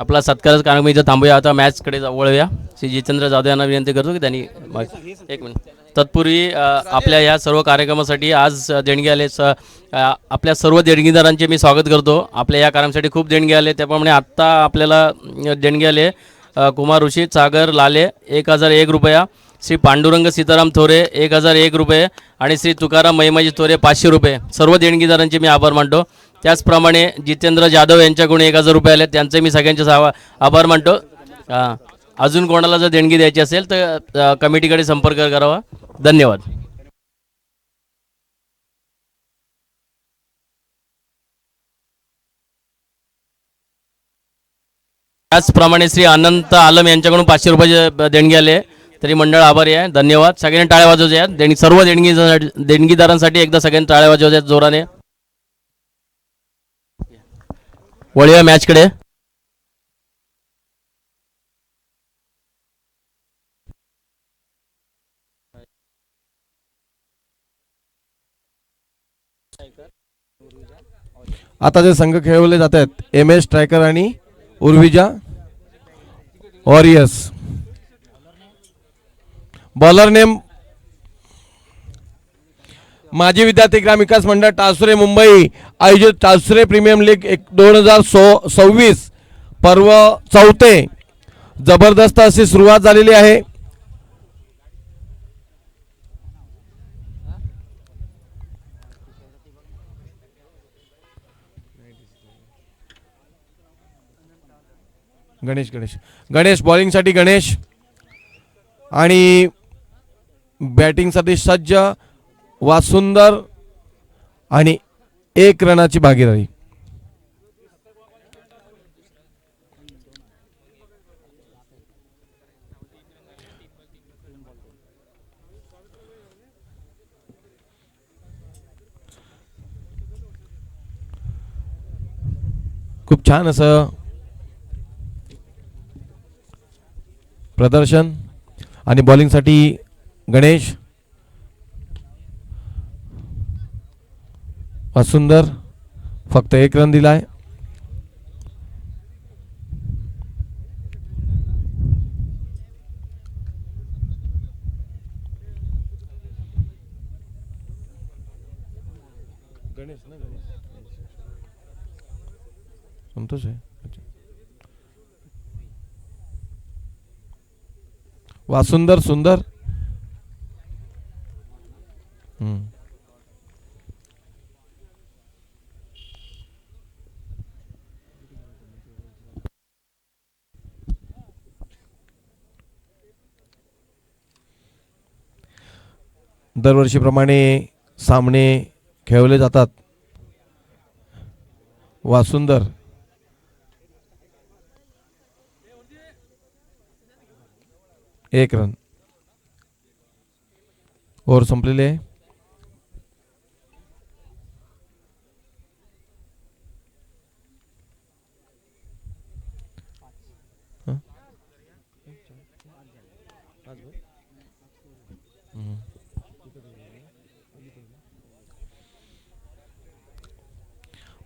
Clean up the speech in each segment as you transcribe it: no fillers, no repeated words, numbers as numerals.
आपला सत्कारच कार्यक्रम इथं थांबूया. आता मॅचकडे वळूया. श्री जितेंद्र जाधव यांना विनंती करतो की त्यांनी एक मिनिट तत्पूर्वी आपल्या या सर्व कार्यक्रमासाठी आज देणगी आले आपल्या सर्व देणगीदारांचे मी स्वागत करतो. आपल्या या कार्यक्रमासाठी खूप देणगी आले. त्याप्रमाणे आत्ता आपल्याला देणगी आले कुमार ऋषी सागर लाले 1001 रुपया, श्री पांडुरंग सीताराम थोरे 1001 रुपये आणि श्री तुकाराम महिमाजी थोरे 500 रुपये. सर्व देणगीदारांचे मी आभार मानतो. त्याचप्रमाणे जितेंद्र जाधव यांच्याकडून 1000 रुपये आले, त्यांचे मी सगळ्यांचे आभार मानतो. अजून कोणाला जर देणगी द्यायची असेल तर कमिटीकडे संपर्क करावा. धन्यवाद. त्याचप्रमाणे श्री अनंत आलम यांच्याकडून 500 रुपये देणगी आले, तरी मंडळ आभारी आहे. धन्यवाद. सगळ्यांनी टाळ्या वाजवायच्या. सर्व देणगीदारांसाठी एकदा सगळ्यांनी टाळ्या वाजवायच्या जोराने. वळूया मॅचकडे. आता जे संघ खेळवले जात आहेत MS स्ट्रायकर आणि उर्विजा वॉरियर्स. बॉलर नेम माजी विद्यार्थी ग्राम विकास मंडळ टासुरे मुंबई आयोजित टासुरे प्रीमियम लीग 2026 पर्व 4. जबरदस्त अशी सुरुवात झालेली आहे. गणेश बॉलिंगसाठी गणेश आणि बॅटिंगसाठी सज्ज वासुंदर आणि 1 रनाची भागीदारी. खूप छान असं प्रदर्शन. आणि बॉलिंगसाठी गणेश सुंदर फक्त 1 रन दिलाय. गणेश ना संतोष आहे. वासुंदर सुंदर. दरवर्षीप्रमाणे सामने खेळवले जातात. वासुंदर एक रन. ओव्हर संपलेले आहे.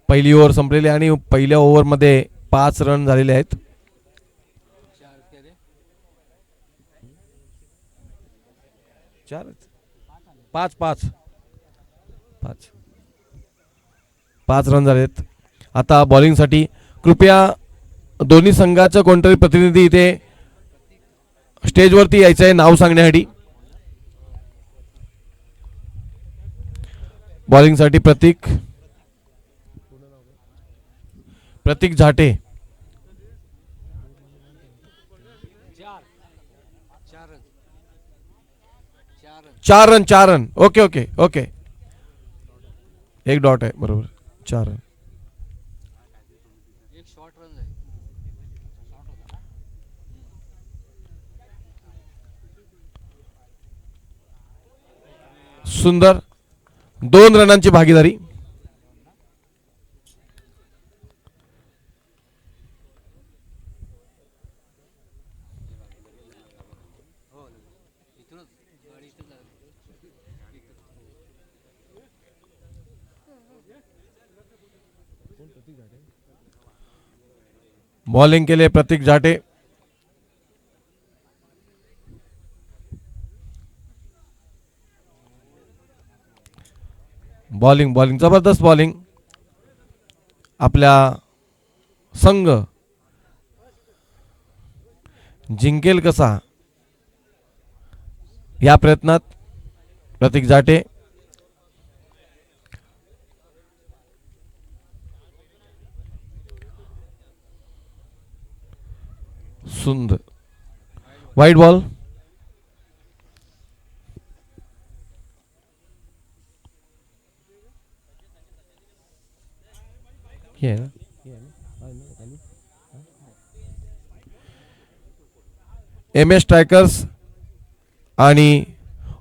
पहिली ओव्हर संपलेली आणि पहिल्या ओव्हरमध्ये 5 रन झालेले आहेत. 5 रन झालेत. आता बॉलिंगसाठी कृपया दोन्ही संघाचं कोणतरी प्रतिनिधी इथे स्टेजवरती यायचं आहे नाव सांगण्यासाठी. बॉलिंगसाठी प्रतीक झाटे. 4 run. Okay okay okay. 1 dot आहे बरोबर. 4 रन. सुंदर 2 रनांची भागीदारी. बॉलिंग केले प्रतीक झाटे. बॉलिंग जबरदस्त बॉलिंग. आपल्या संघ जिंकेल कसा या प्रयत्नात प्रतीक झाटे. सुंदर वाईट बॉल. MS स्ट्रायकर्स आणि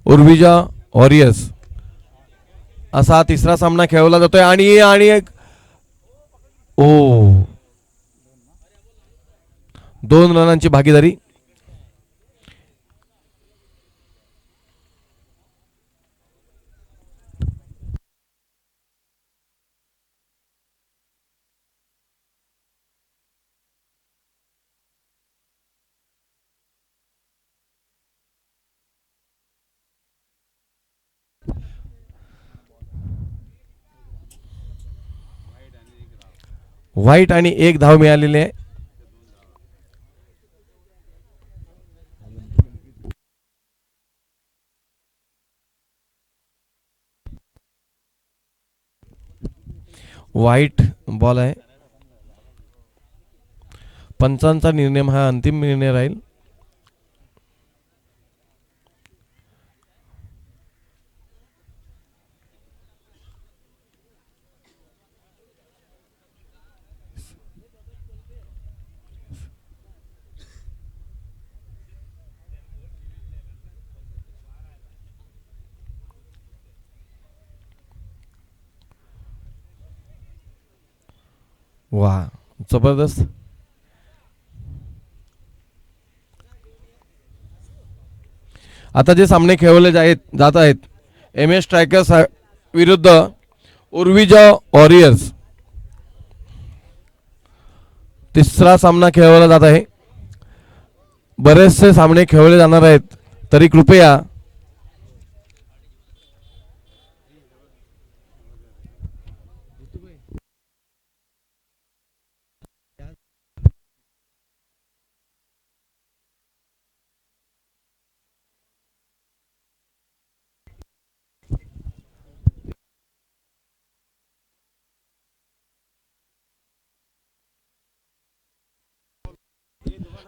उर्विजा वॉरियर्स असा तिसरा सामना खेळवला जातोय. आणि एक 2 रनांची भागीदारी. व्हाईट आणि 1 धाव मिळालेली आहे. व्हाईट बॉल आहे. पंचांचा निर्णय हा अंतिम निर्णय राहील. वा जबरदस्त. आता जे सामने खेळवले जात आहेत MS स्ट्रायकर्स विरुद्ध उर्विजा वॉरियर्स. तिसरा सामना खेळवला जात आहे. बरेचसे सामने खेळवले जाणार आहेत तरी कृपया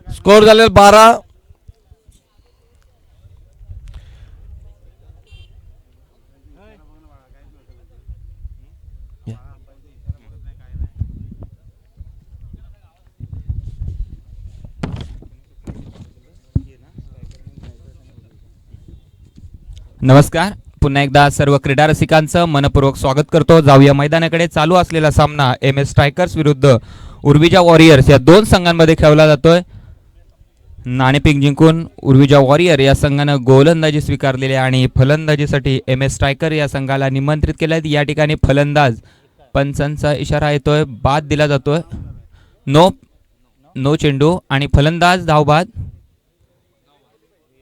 स्कोर झाले 12. नमस्कार. पुन्हा एकदा सर्व क्रीडा रसिकांचं मनपूर्वक स्वागत करतो. जाऊया मैदानाकडे. चालू असलेला सामना MS स्ट्रायकर्स विरुद्ध उर्विजा वॉरियर्स या 2 संघांमध्ये खेळवला जातोय. नाणेफेक जिंकून उर्विजा वॉरियर या संघानं गोलंदाजी स्वीकारलेली आणि फलंदाजीसाठी MS स्ट्रायकर या संघाला निमंत्रित केले. या ठिकाणी फलंदाज पंचांचा इशारा येतोय, बाद दिला जातोय. नो चेंडू आणि फलंदाज धावबाद.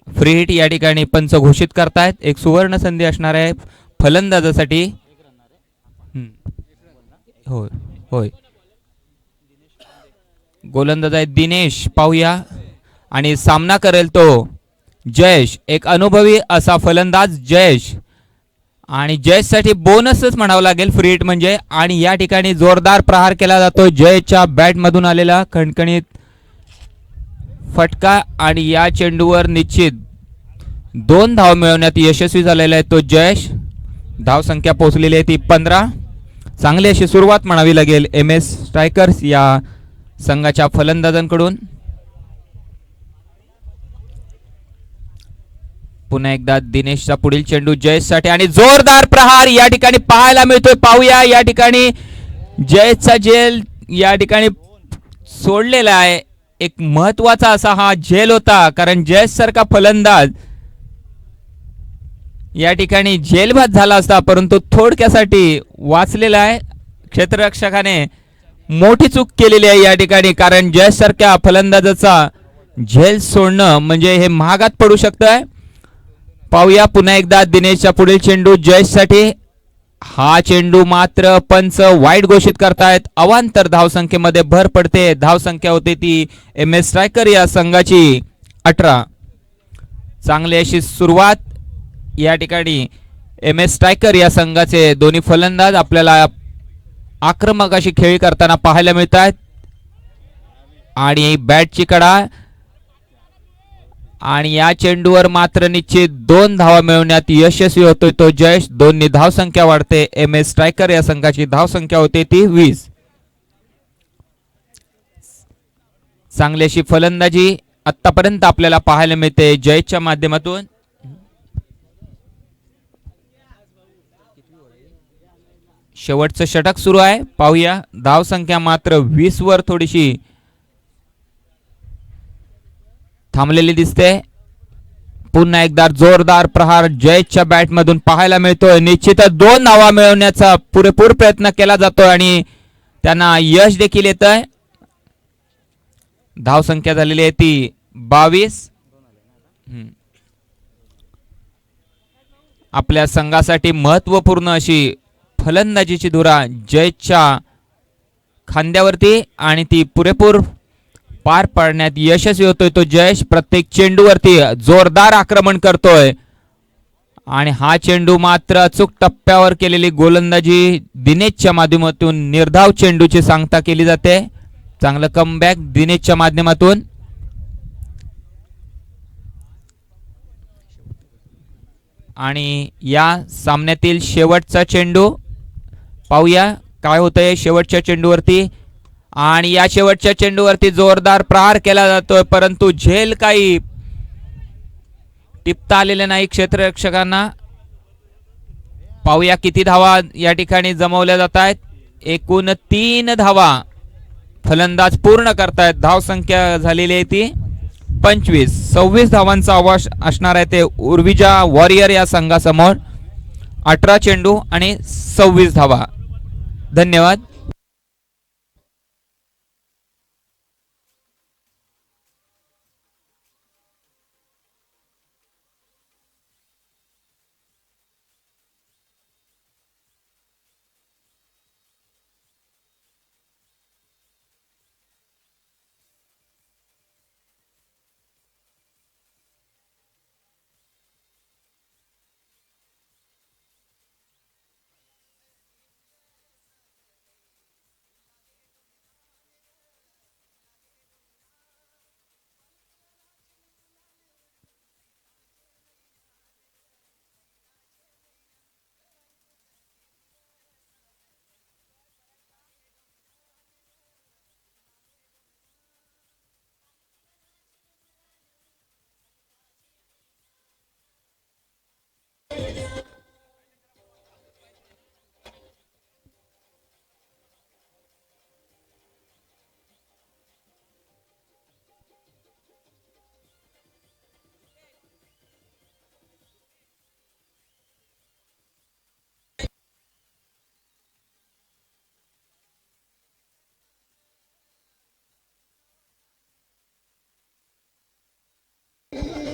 फ्री हिट या ठिकाणी पंच घोषित करतायत. एक सुवर्ण संधी असणार आहे फलंदाजासाठी. होय होय गोलंदाज आहे दिनेश. पाहूया. आणि सामना करेल तो जयेश, एक अनुभवी असा फलंदाज जयेश. आणि जयेशसाठी बोनसच म्हणावं लागेल फ्री हिट म्हणजे. आणि या ठिकाणी जोरदार प्रहार केला जातो जयेशच्या बॅटमधून आलेला खणखणीत फटका. आणि या चेंडूवर निश्चित 2 धाव मिळवण्यात यशस्वी झालेला आहे तो जयेश. धाव संख्या पोहोचलेली आहे ती 15. चांगली अशी सुरुवात म्हणावी लागेल MS स्ट्रायकर्स या संघाच्या फलंदाजांकडून. पुन्हा एकदा दिनेशचा पुढील चेंडू जयेशसाठी आणि जोरदार प्रहार या ठिकाणी पाहायला मिळतोय. पाहूया. या ठिकाणी जयेशचा झेल या ठिकाणी सोडलेला आहे. एक महत्वाचा असा हा झेल होता कारण जयेश सारखा फलंदाज या ठिकाणी झेलबाद झाला असता परंतु थोडक्यासाठी वाचलेला आहे क्षेत्ररक्षकाने. मोठी चूक केलेली आहे या ठिकाणी, कारण जयेश सारख्या फलंदाजाचा झेल सोडणं म्हणजे हे महागात पडू शकतंय. पाहूया पुन्हा एकदा दिनेशच्या पुढील चेंडू जयेशसाठी. हा चेंडू मात्र पंच वाईट घोषित करतायत. अवांतर धावसंख्येमध्ये भर पडते. धावसंख्या होते ती MS स्ट्रायकर या संघाची 18. चांगली अशी सुरुवात या ठिकाणी MS स्ट्रायकर या संघाचे दोन्ही फलंदाज आपल्याला आक्रमक अशी खेळी करताना पाहायला मिळत आहेत. आणि बॅटची कडा आणि या चेंडूवर मात्र निश्चित 2 धावा मिळवण्यात यशस्वी होतोय तो जयेश. 2 धावसंख्या वाढते. MS स्ट्रायकर या संघाची धावसंख्या होते ती 20. चांगली अशी फलंदाजी आतापर्यंत आपल्याला पाहायला मिळते जयेशच्या माध्यमातून. शेवटचं षटक सुरू आहे. पाहूया धावसंख्या मात्र 20 वर थोडीशी थांबलेली दिसते. पुन्हा एकदा जोरदार प्रहार जयेशच्या बॅट मधून पाहायला मिळतोय. निश्चितच 2 धावा मिळवण्याचा पुरेपूर प्रयत्न केला जातोय आणि त्यांना यश देखील येतंय. धावसंख्या झालेली आहे ती 22. आपल्या संघासाठी महत्वपूर्ण अशी फलंदाजीची धुरा जयेशच्या खांद्यावरती आणि ती पुरेपूर पार पाडण्यात यशस्वी होतोय तो जयेश. प्रत्येक चेंडूवरती जोरदार आक्रमण करतोय आणि हा चेंडू मात्र अचूक टप्प्यावर केलेली गोलंदाजी दिनेशच्या माध्यमातून निर्धाव चेंडूची सांगता केली जाते. चांगलं कमबॅक दिनेशच्या माध्यमातून. आणि या सामन्यातील शेवटचा चेंडू पाहूया काय होतंय शेवटच्या चेंडूवरती. आणि या शेवटच्या चेंडूवरती जोरदार प्रहार केला जातोय, परंतु झेल काही टिपता आलेले नाही क्षेत्ररक्षकांना. पाहूया किती धावा या ठिकाणी जमवल्या जात आहेत. एकूण 3 धावा फलंदाज पूर्ण करतायत. धावसंख्या झालेली आहे ती 25. 26 धावांचा आवाज असणार आहे ते उर्विजा वॉरियर या संघासमोर. 18 चेंडू आणि 26 धावा. धन्यवाद.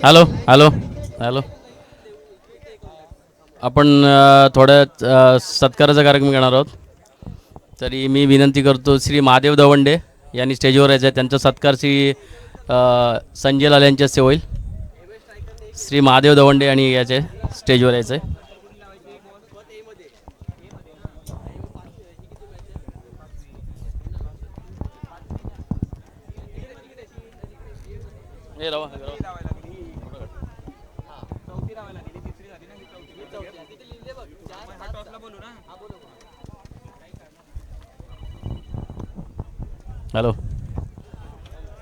Hello hello hello. आपण थोड्या सत्काराचा कार्यक्रम घेणार आहोत. तरी मी विनंती करतो श्री महादेव दवंडे यांनी स्टेजवर यायचं आहे. त्यांचा सत्कार श्री संजय लाल यांच्या हस्ते होईल. श्री महादेव दवंडे यांनी याचे स्टेजवर यायचं आहे. हॅलो.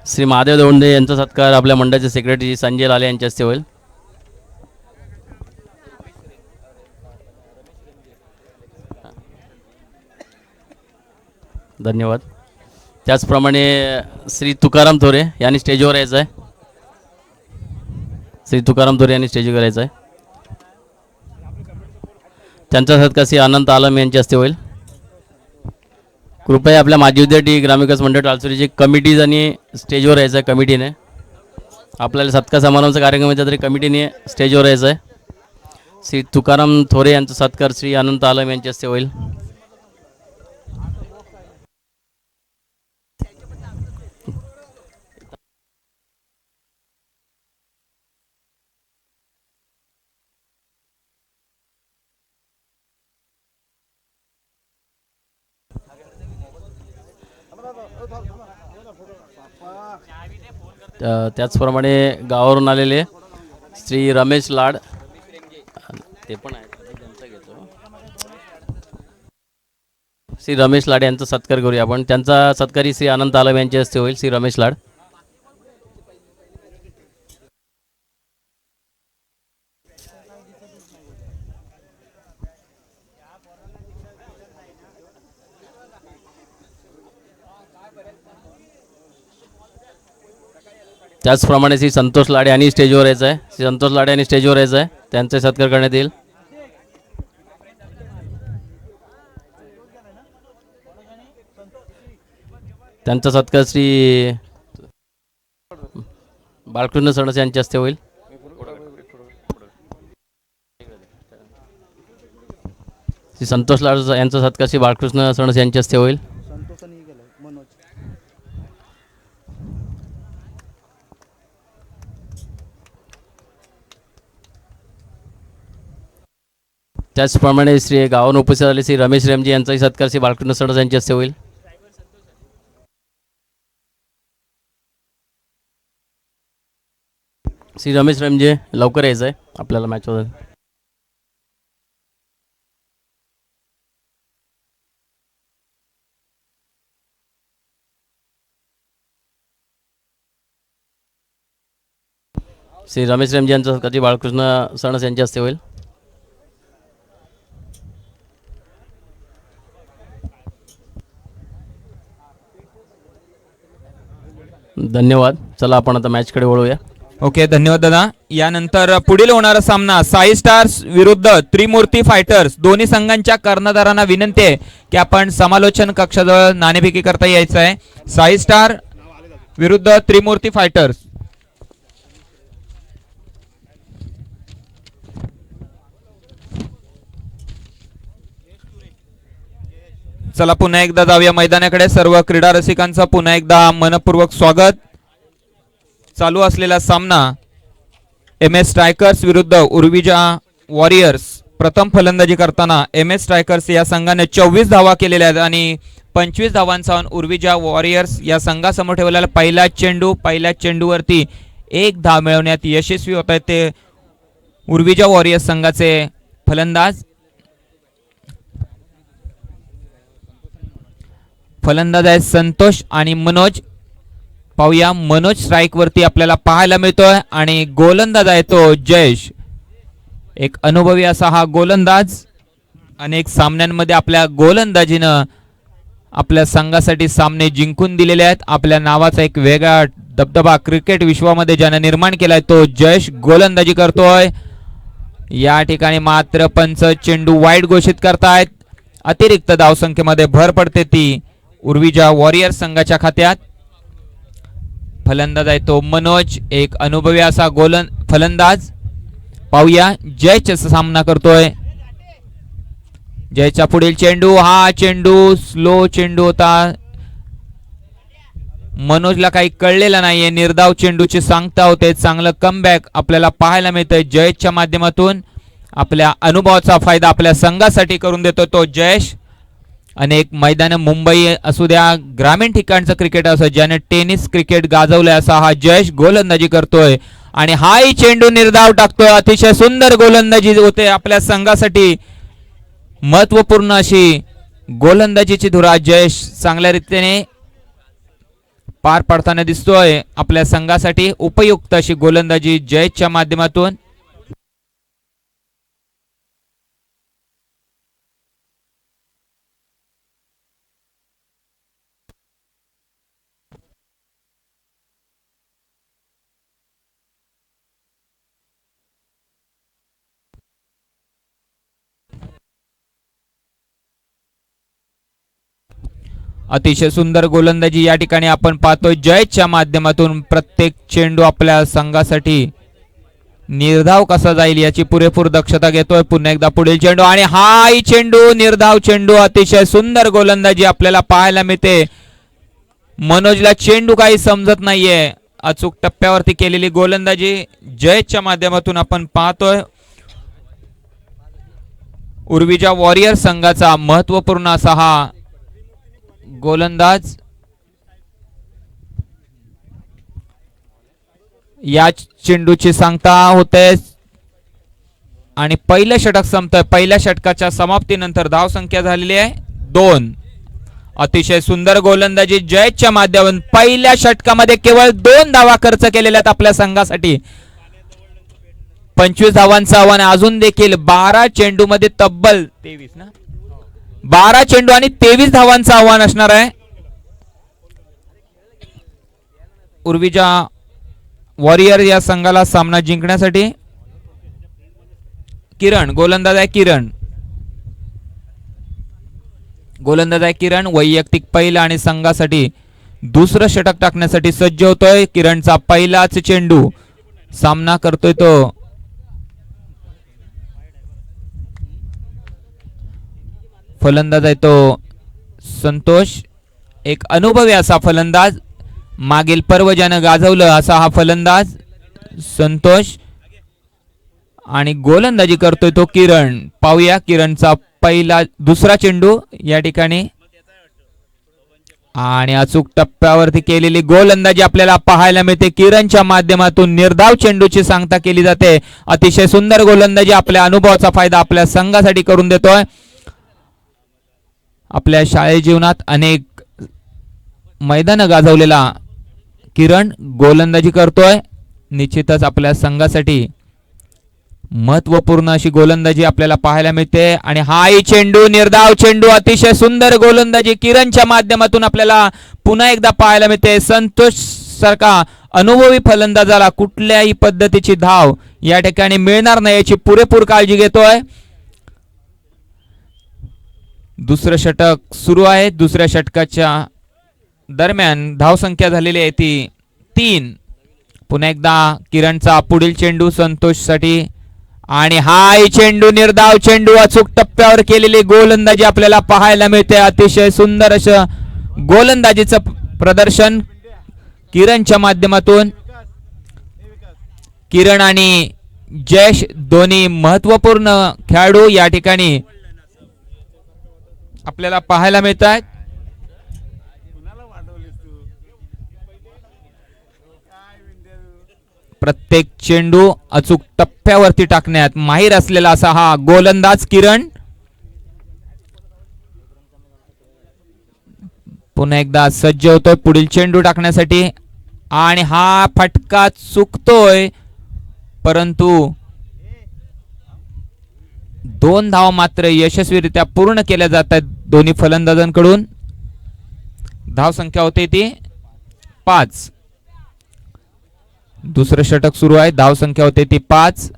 श्री महादेव दवंडे यांचा सत्कार आपल्या मंडळाचे सेक्रेटरी संजय लाले यांच्या हस्ते होईल. धन्यवाद. त्याचप्रमाणे श्री तुकाराम थोरे यांनी स्टेजवर यायचं आहे. श्री तुकाराम थोरे यांनी स्टेजवर यायचं आहे. त्यांचा सत्कार श्री अनंत आलम यांच्या हस्ते होईल. कृपया आपल्या माजी विद्यार्थी ग्रामविकास मंडळ टाळसुरीची कमिटीज आणि स्टेजवर यायचं आहे कमिटीने. आपल्याला सत्कार समारंभाचा कार्यक्रम आहे तरी कमिटीने स्टेजवर यायचं आहे. श्री तुकाराम थोरे यांचा सत्कार श्री अनंत आलम यांच्या हस्ते होईल. त्याचप्रमाणे गावावरून आलेले श्री रमेश लाड ते पण आहेत त्यांचा घेतो. श्री रमेश लाड यांचा सत्कार करूया आपण. त्यांचा सत्कारी श्री अनंत आलम यांच्या हस्ते होईल. श्री रमेश लाड. त्याचप्रमाणे श्री संतोष लाडे यांनी स्टेजवर यायचं आहे. श्री संतोष लाडे यांनी स्टेजवर यायचं आहे. त्यांचा सत्कार करण्यात येईल. त्यांचा सत्कार श्री बाळकृष्ण सणस यांच्या हस्ते होईल. श्री संतोष लाड यांचा सत्कार श्री बाळकृष्ण सणस यांच्या हस्ते होईल. त्याचप्रमाणे श्री गावावर उपस्थित झाले श्री रमेश रेमजी यांचाही सत्कार श्री बाळकृष्ण सणस यांच्या हस्ते होईल. श्री रमेश रेमजे लवकर यायचं आहे आपल्याला मॅचवर. श्री रमेश रेमजी यांचा सत्कार बाळकृष्ण सणस यांच्या हस्ते होईल. धन्यवाद. चला आपण आता मॅचकडे वळूया. ओके, धन्यवाद दादा. यानंतर पुढील होणारा सामना साई स्टार्स विरुद्ध त्रिमूर्ती फायटर्स. दोन्ही संघांच्या कर्णधारांना विनंती आहे की आपण समालोचन कक्षाजवळ नाणेफेकी करता यायचं आहे. साई स्टार विरुद्ध त्रिमूर्ती फायटर्स. चला पुन्हा एकदा जाऊया मैदानाकडे. सर्व क्रीडा रसिकांचं पुन्हा एकदा मनपूर्वक स्वागत. चालू असलेला सामना MS स्ट्रायकर्स विरुद्ध उर्विजा वॉरियर्स. प्रथम फलंदाजी करताना MS स्ट्रायकर्स या संघाने 24 धावा केलेल्या आहेत आणि 25 धावांचा उर्विजा वॉरियर्स या संघासमोर ठेवलेला पहिल्या चेंडूवरती 1 धाव मिळवण्यात यशस्वी होत आहेत ते उर्विजा वॉरियर्स संघाचे फलंदाज. फलंदाज आहे संतोष आणि मनोज. पाहूया मनोज स्ट्राईक वरती आपल्याला पाहायला मिळतोय आणि गोलंदाज आहे तो जयेश. एक अनुभवी असा हा गोलंदाज. अनेक सामन्यांमध्ये आपल्या गोलंदाजीनं आपल्या संघासाठी सामने जिंकून दिलेले आहेत. आपल्या नावाचा एक वेगळा दबदबा क्रिकेट विश्वामध्ये ज्यानं निर्माण केलाय तो जयेश गोलंदाजी करतोय. या ठिकाणी मात्र पंच चेंडू वाईड घोषित करतायत. अतिरिक्त धावसंख्येमध्ये भर पडते ती उर्विजा वॉरियर्स संघाच्या खात्यात. फलंदाज आहे तो मनोज. एक अनुभवी असा फलंदाज. पाहूया जयचा सामना करतोय. जयचा पुढील चेंडू. हा चेंडू स्लो चेंडू होता. मनोजला काही कळलेला नाहीये. निर्धाव चेंडूची सांगता होते. चांगलं कमबॅक आपल्याला पाहायला मिळतंय जयेशच्या माध्यमातून. आपल्या अनुभवाचा फायदा आपल्या संघासाठी करून देतो तो जयेश. अनेक मैदान मुंबई असू द्या ग्रामीण ठिकाणचं क्रिकेट असो ज्याने टेनिस क्रिकेट गाजवलंय असा हा जयेश गोलंदाजी करतोय आणि हाही चेंडू निर्धाव टाकतोय. अतिशय सुंदर गोलंदाजी होते आपल्या संघासाठी. महत्वपूर्ण अशी गोलंदाजीची धुरा जयेश चांगल्या रीतीने पार पाडताना दिसतोय. आपल्या संघासाठी उपयुक्त अशी गोलंदाजी जयेशच्या माध्यमातून. अतिशय सुंदर गोलंदाजी या ठिकाणी आपण पाहतोय. जयच्या माध्यमातून प्रत्येक चेंडू आपल्या संघासाठी निर्धाव कसा जाईल याची पुरेपूर दक्षता घेतोय. पुन्हा एकदा पुढील चेंडू आणि हाही चेंडू निर्धाव चेंडू. अतिशय सुंदर गोलंदाजी आपल्याला पाहायला मिळते. मनोजला चेंडू काही समजत नाहीये. अचूक टप्प्यावरती केलेली गोलंदाजी जयच्या माध्यमातून आपण पाहतोय. उर्विजा वॉरियर संघाचा महत्वपूर्ण असा हा गोलंदाज या चेंडूची सांगता होते आणि पहिलं षटक संपतंय. पहिल्या षटकाच्या समाप्तीनंतर धाव संख्या झालेली आहे 2. अतिशय सुंदर गोलंदाजी जयच्या माध्यमातून पहिल्या षटकामध्ये केवळ 2 धावा खर्च केलेल्या आहेत आपल्या संघासाठी. 25 धावांचं आव्हान अजून देखील 12 चेंडू मध्ये तब्बल 23 ना 12 चेंडू आणि 23 धावांचं आव्हान असणार आहे उर्विजा वॉरियर या संघाला सामना जिंकण्यासाठी. किरण गोलंदाज आहे. किरण वैयक्तिक पहिला आणि संघासाठी दुसरं षटक टाकण्यासाठी सज्ज होतोय. किरणचा पहिलाच चेंडू सामना करतोय तो फलंदाज आहे तो संतोष. एक अनुभवी असा फलंदाज. मागील पर्व ज्यानं गाजवलं असा हा फलंदाज संतोष आणि गोलंदाजी करतोय तो किरण. पाहूया किरणचा दुसरा चेंडू या ठिकाणी आणि अचूक टप्प्यावरती केलेली गोलंदाजी आपल्याला पाहायला मिळते. किरणच्या माध्यमातून निर्धाव चेंडूची सांगता केली जाते. अतिशय सुंदर गोलंदाजी. आपल्या अनुभवाचा फायदा आपल्या संघासाठी करून देतोय. आपल्या शाळे जीवनात अनेक मैदानं गाजवलेला किरण गोलंदाजी करतोय. निश्चितच आपल्या संघासाठी महत्वपूर्ण अशी गोलंदाजी आपल्याला पाहायला मिळते आणि हाही चेंडू निर्धाव चेंडू. अतिशय सुंदर गोलंदाजी किरणच्या माध्यमातून आपल्याला पुन्हा एकदा पाहायला मिळते. संतोष सारखा अनुभवी फलंदाजाला कुठल्याही पद्धतीची धाव या ठिकाणी मिळणार नाही याची पुरेपूर काळजी घेतोय. दुसरं षटक सुरू आहे. दुसऱ्या षटकाच्या दरम्यान धाव संख्या झालेली आहे ती 3. पुन्हा एकदा किरणचा पुढील चेंडू संतोषसाठी आणि हाही चेंडू निर्धाव चेंडू. अचूक टप्प्यावर केलेली गोलंदाजी आपल्याला पाहायला मिळते. अतिशय सुंदर असं गोलंदाजीचं प्रदर्शन किरणच्या माध्यमातून. किरण आणि जयेश दोन्ही महत्वपूर्ण खेळाडू या ठिकाणी आपल्याला पाहायला मिळत आहेत. प्रत्येक चेंडू अचूक टप्प्यावरती टाकण्यात माहीर असलेला असा हा गोलंदाज किरण. पुन्हा एकदा सज्ज होतोय पुढील चेंडू टाकण्यासाठी आणि हा फटका चुकतोय परंतु 2 धावा मात्र यशस्वीरित्या पूर्ण केल्या जात आहेत दोन्ही फलंदाजांकडून. धाव संख्या होते ती 5. दुसरं षटक सुरू आहे. धाव संख्या होते ती 5.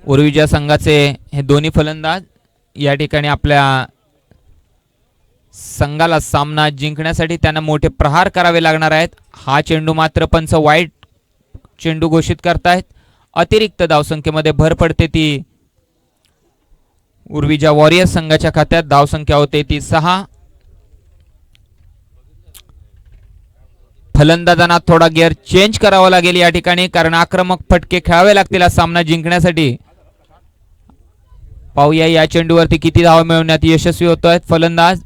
उर्विजा संघाचे हे दोन्ही फलंदाज या ठिकाणी आपल्या संघाला सामना जिंकण्यासाठी त्यांना मोठे प्रहार करावे लागणार आहेत. हा चेंडू मात्र पंच वाईट चेंडू घोषित करतायत. अतिरिक्त धावसंख्येमध्ये भर पडते ती उर्विजा वॉरियर्स संघाच्या खात्यात. धावसंख्या होते ती 6. फलंदाजांना थोडा गिअर चेंज करावा लागेल या ठिकाणी कारण आक्रमक फटके खेळावे लागतील हा सामना जिंकण्यासाठी. पाहूया या चेंडूवरती किती धावा मिळवण्यात यशस्वी होतोय फलंदाज.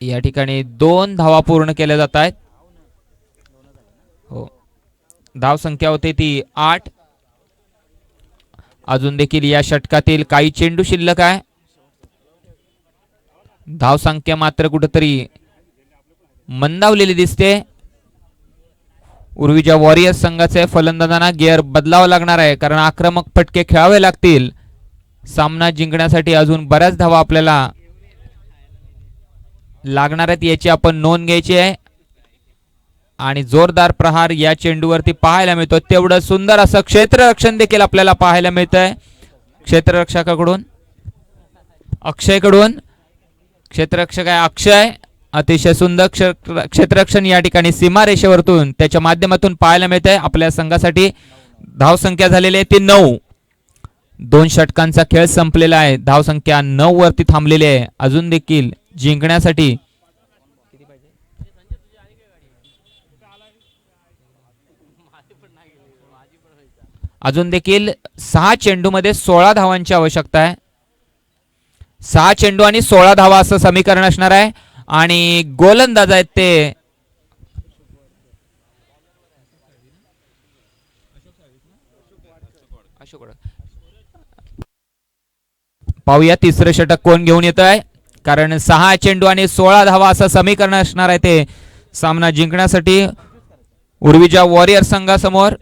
या ठिकाणी 2 धावा पूर्ण केल्या जात आहेत. हो, धाव संख्या होते ती 8. अजून देखील या षटकातील काही चेंडू शिल्लक आहे. धाव संख्या मात्र कुठेतरी मंदावलेली दिसते. उर्विजा वॉरियर्स संघाचे फलंदाजांना गिअर बदलावा लागणार आहे कारण आक्रमक फटके खेळावे लागतील. सामना जिंकण्यासाठी अजून बऱ्याच धावा आपल्याला लागणार आहेत याची आपण नोंद घ्यायची आहे. आणि जोरदार प्रहार या चेंडूवरती पाहायला मिळतो. तेवढं सुंदर असं क्षेत्ररक्षण देखील आपल्याला पाहायला मिळतंय क्षेत्ररक्षकाकडून, अक्षयकडून. क्षेत्ररक्षक आहे अक्षय. अतिशय सुंदर क्षेत्ररक्षण या ठिकाणी सीमारेषेवरतून त्याच्या माध्यमातून पाहायला मिळतंय. आपल्या संघासाठी धावसंख्या झालेली आहे ती 9. 2 षटकांचा खेळ संपलेला आहे. धावसंख्या 9 वरती थांबलेली आहे. अजून देखील जिंकण्यासाठी अजून देखील 6 चेंडूमध्ये 16 धावांची आवश्यकता आहे. 6 चेंडू आणि 16 धावा असं समीकरण असणार आहे. आणि गोलंदाज आहेत ते पाहूया तिसरं षटक कोण घेऊन येत आहे. कारण 6 चेंडू आणि 16 धावा असं समीकरण असणार आहे ते सामना जिंकण्यासाठी उर्विजा वॉरियर संघासमोर.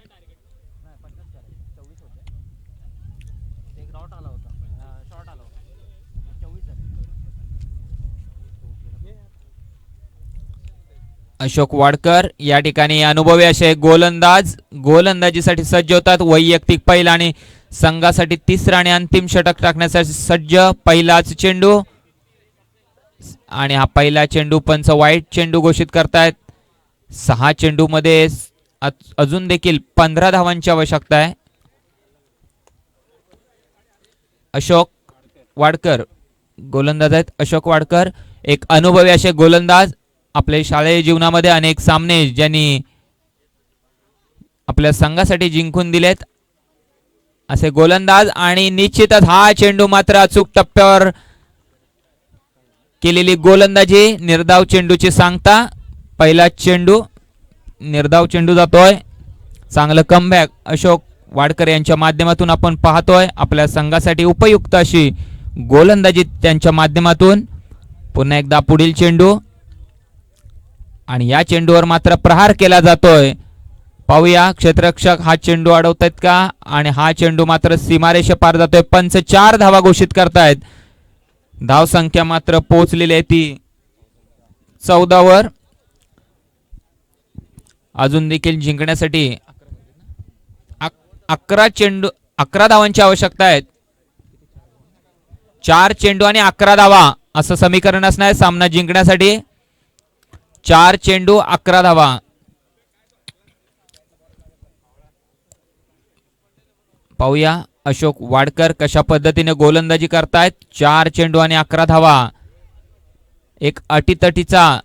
अशोक वाडकर या ठिकाणी अनुभवी असे गोलंदाज गोलंदाजीसाठी सज्ज होतात. वैयक्तिक पहिला आणि संघासाठी तिसरा आणि अंतिम षटक टाकण्यासाठी सज्ज. पहिलाच चेंडू आणि हा पहिला चेंडू पंच वाईट चेंडू घोषित करतायत. 6 चेंडू मध्ये अजून देखील 15 धावांची आवश्यकता आहे. अशोक वाडकर गोलंदाज आहेत. अशोक वाडकर एक अनुभवी असे गोलंदाज. आपल्या शालेय जीवनामध्ये अनेक सामने ज्यांनी आपल्या संघासाठी जिंकून दिलेत असे गोलंदाज. आणि निश्चितच हा चेंडू मात्र अचूक टप्प्यावर केलेली गोलंदाजी. निर्धाव चेंडूची सांगता. पहिला चेंडू निर्धाव चेंडू जातोय. चांगलं कमबॅक अशोक वाडकर यांच्या माध्यमातून आपण पाहतोय. आपल्या संघासाठी उपयुक्त अशी गोलंदाजी त्यांच्या माध्यमातून. पुन्हा एकदा पुढील चेंडू आणि या चेंडूवर मात्र प्रहार केला जातोय. पाहूया क्षेत्ररक्षक हा चेंडू अडवतायत का. आणि हा चेंडू मात्र सीमारेषे पार जातोय. पंच 4 धावा घोषित करतायत. धाव संख्या मात्र पोहोचलेली आहे ती 14 वर. अजून देखील जिंकण्यासाठी 11 धावांची आवश्यकता आहे. 4 चेंडू आणि 11 धावा असं समीकरण असणार आहे सामना जिंकण्यासाठी. 4 चेंडू 11 धावा. पाहूया अशोक वाडकर कशा पद्धतीने गोलंदाजी करतायत. 4 चेंडू आणि 11 धावा. एक अटीतटीचा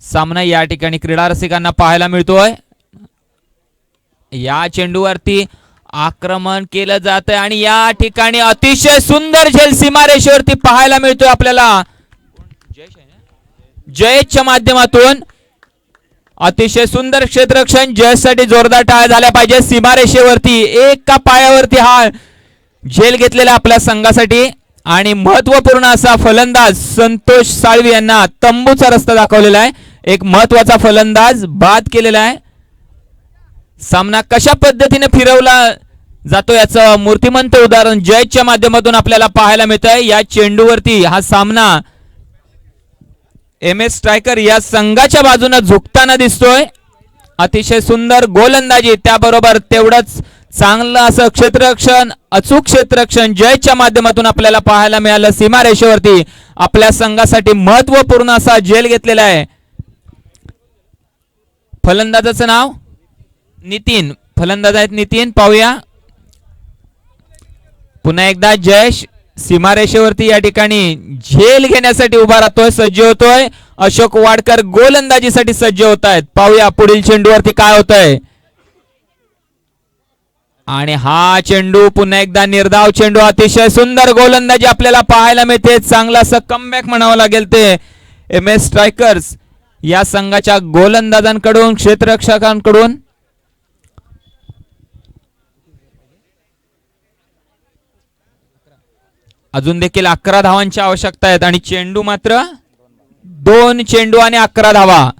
सामना या ठिकाणी क्रीडा रसिकांना पाहायला मिळतोय. या चेंडूवरती आक्रमण केलं जात आहे आणि या ठिकाणी अतिशय सुंदर झेल सीमारेषेवरती पाहायला मिळतोय आपल्याला. जयेशच्या माध्यमातून अतिशय सुंदर क्षेत्ररक्षण. जयेशसाठी जोरदार टाळ्या झाल्या पाहिजे. सीमारेषेवरती एका पायावरती हा झेल घेतलेला आपल्या संघासाठी. आणि महत्वपूर्ण असा फलंदाज संतोष साळवी यांना तंबूचा रस्ता दाखवलेला आहे. एक महत्वाचा फलंदाज बाद केलेला आहे. सामना कशा पद्धतीने फिरवला जातो याचं मूर्तिमंत उदाहरण जयेशच्या माध्यमातून आपल्याला पाहायला मिळत आहे. या चेंडूवरती हा सामना MS स्ट्रायकर या संघाच्या बाजूने झुकताना दिसतोय. अतिशय सुंदर गोलंदाजी त्याबरोबर तेवढंच चांगलं असं क्षेत्ररक्षण अचूक क्षेत्ररक्षण जयेशच्या माध्यमातून आपल्याला पाहायला मिळालं. सीमारेषेवरती आपल्या संघासाठी महत्वपूर्ण असा झेल घेतलेला आहे. फलंदाजाचं नाव नितीन. फलंदाज आहेत नितीन. पाहूया पुन्हा एकदा जयेश सीमारेषेवरती या ठिकाणी झेल घेण्यासाठी उभा राहतोय सज्ज होतोय. अशोक वाडकर गोलंदाजीसाठी सज्ज होत आहेत. पाहूया पुढील चेंडूवरती काय होतंय. आणि हा चेंडू पुन्हा एकदा निर्धाव चेंडू. अतिशय सुंदर गोलंदाजी आपल्याला पाहायला मिळते. चांगला असं कमबॅक म्हणावं लागेल ते MS स्ट्रायकर्स या संघाच्या गोलंदाजांकडून क्षेत्ररक्षकांकडून. अजून देखील 11 धावांची आवश्यकता आहेत आणि चेंडू मात्र 2 चेंडू आणि 11 धावा.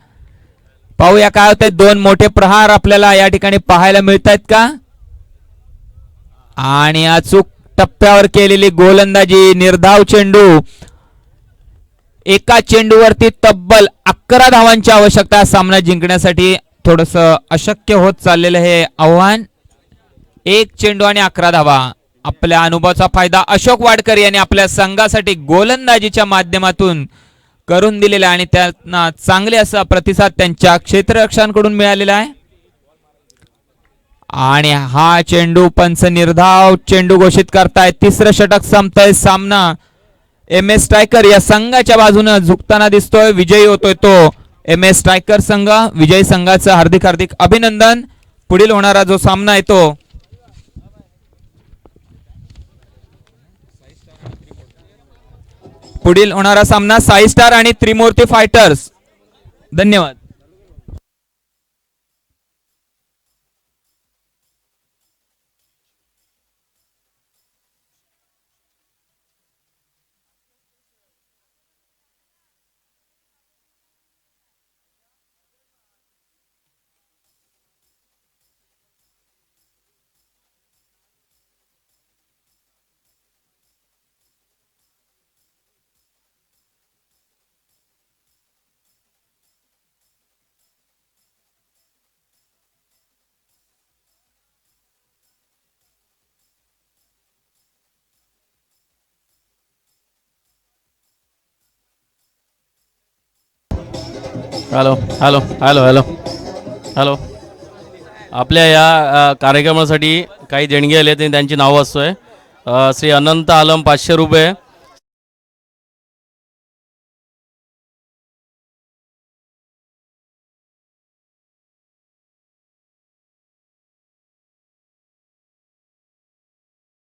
पाहूया काय होतंय. 2 मोठे प्रहार आपल्याला या ठिकाणी पाहायला मिळत आहेत का. आणि अचूक टप्प्यावर केलेली गोलंदाजी. निर्धाव चेंडू एका चेंडूवरती तब्बल 11 धावांची आवश्यकता आहे सामना जिंकण्यासाठी. थोडस अशक्य होत चाललेलं हे आव्हान. एक चेंडू आणि 11 धावा. आपल्या अनुभवाचा फायदा अशोक वाडकर यांनी आपल्या संघासाठी गोलंदाजीच्या माध्यमातून करून दिलेला आणि त्यांना चांगले असा प्रतिसाद त्यांच्या क्षेत्ररक्षकांकडून मिळालेला आहे. आणि हा चेंडू पंच निर्धाव चेंडू घोषित करताय. तिसरं षटक संपतंय. सामना MS स्ट्रायकर या संघाच्या बाजूने झुकताना दिसतोय. विजयी होतोय तो MS स्ट्रायकर संघ. विजयी संघाचं हार्दिक हार्दिक अभिनंदन. पुढील होणारा जो सामना आहे तो पुढील होणारा सामना साई स्टार आणि त्रिमूर्ती फायटर्स. धन्यवाद. Hello hello hello hello hello. आपल्या या कार्यक्रमासाठी काही देणगी आले त्यांची नावं असतोय. श्री अनंत आलम 500 रुपये,